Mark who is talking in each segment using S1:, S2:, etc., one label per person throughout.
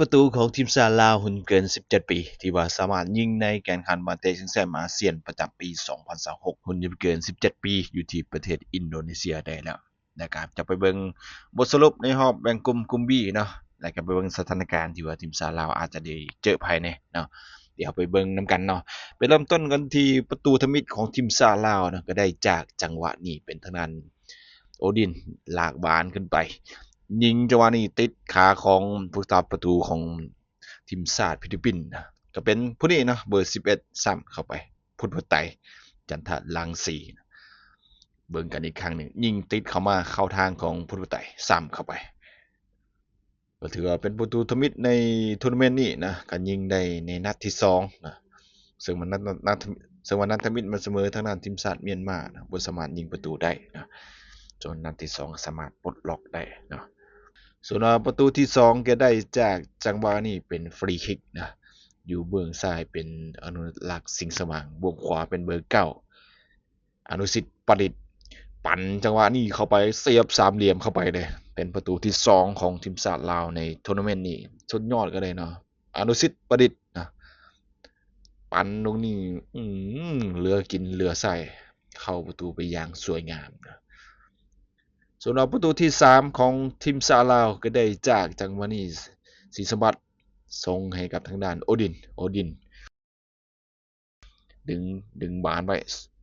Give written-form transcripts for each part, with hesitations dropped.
S1: ประตูของทีมชาติลาวหุ่นเกิน17ปีที่ว่าสามารถยิงในการแข่งขันบอลเตะชิงแชมป์อาเซียนประจำปี2026หุ่นยังเกิน17ปีอยู่ที่ประเทศอินโดนีเซียได้แล้วนะครับจะไปเบิ่งบทสรุปในรอบแบ่งกลุ่ม B เนาะแล้วก็ไปเบิ่งสถานการณ์ที่ว่าทีมชาติลาวอาจจะได้เจอภัยเนาะเดี๋ยวไปเบิ่งนํกันเนาะไปเริ่มต้นกันที่ประตูทมิตของทีมชาติลาวเนาะก็ได้จากจังหวะนี้เป็นทางด้านโอดินลากบานขึ้นไปยิงจังหวะนี้ติดขาของผู้รักษาประตูของทีมชาติฟิลิปปินส์นะก็เป็นผู้นี้เนาะเบอร์11ซ้ำเข้าไปพุทธไตจันทลังสีเบิ่งกันอีกครั้งหนึ่งยิงติดเข้ามาเข้าทางของพุทธไตซ้ำเข้าไปก็ถือว่าเป็นประตูทมิตในทัวร์นาเมนต์นี้นะการยิงได้ในนัดที่2นะซึ่งมันนัดทมิตมันเสมอทางด้านทีมชาติเมียนมานะบ่สามารถยิงประตูได้นะจนนัดที่2สามารถปลดล็อกได้เนาะส่วนประตูที่2ก็ได้จากจังหวะนี้เป็นฟรีคิกนะอยู่เบื้องซ้ายเป็นอนุรักษ์สิงห์สว่างบวกขวาเป็นเบอร์9อนุสิทธิ์ประดิษฐ์ปั่นจังหวะนี้เข้าไปเสียบสามเหลี่ยมเข้าไปเลยเป็นประตูที่2ของทีมชาติลาวในทัวร์นาเมนต์นี้สุดยอดก็เลยเนาะอนุสิทธิ์ประดิษฐ์นะปั่นตรงนี้เหลือกินเหลือใส่เข้าประตูไปอย่างสวยงามนะส่วนประตูที่3ของทีมชาติลาวก็ได้จากจังหวะนี้ศรีสมบัติส่งให้กับทางด้านโอดินดึงบานไว้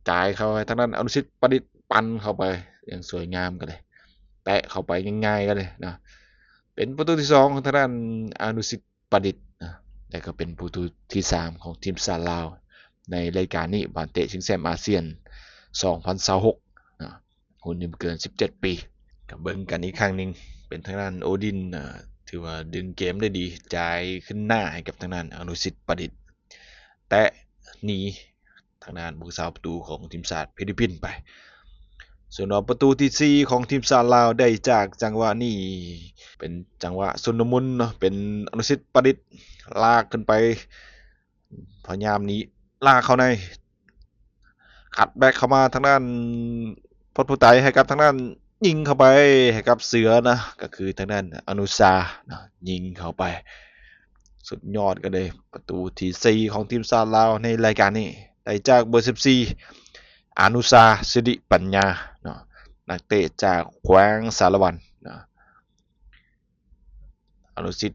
S1: จ่ายเข้าไปทางด้านอนุสิทธิ์ประดิษฐ์ปั่นเข้าไปอย่างสวยงามกันเลยแตะเข้าไปง่ายๆกันเลยนะเป็นประตูที่2ของทางด้านอนุสิทธิ์ประดิษฐ์นะและก็เป็นประตูที่3ของทีมชาติลาวในรายการนี้บอลเตะชิงแชมป์อาเซียน2026นะหุ่นเกิน17ปีกับเบิ่งกันอีกครั้งนึงเป็นทางด้านโอดินถือว่าดึงเกมได้ดีจ่ายขึ้นหน้าให้กับทางด้านอนุสิทธิ์ประดิษฐ์แต่หนีทางด้านผู้สาวประตูของทีมชาติฟิลิปปินส์ไปส่วนประตูที่4ของทีมชาติลาวได้จากจังหวะนี้เป็นจังหวะสุนมุนเนาะเป็นอนุสิทธิ์ประดิษฐ์ลากขึ้นไปพยายามนี้ลากเข้าในขัดแบ็กเข้ามาทางด้านพลผู้ไตให้กับทางด้านยิงเข้าไปให้กับเสือนะก็คือทางด้านอนุชานะยิงเข้าไปสุดยอดกันเลยประตูที่4ของทีมชาติลาวในรายการนี้ได้จากเบอร์14อนุชาสิริปัญญาเนาะนักเตะจากแขวงสารวันนะอนุสิทธิ์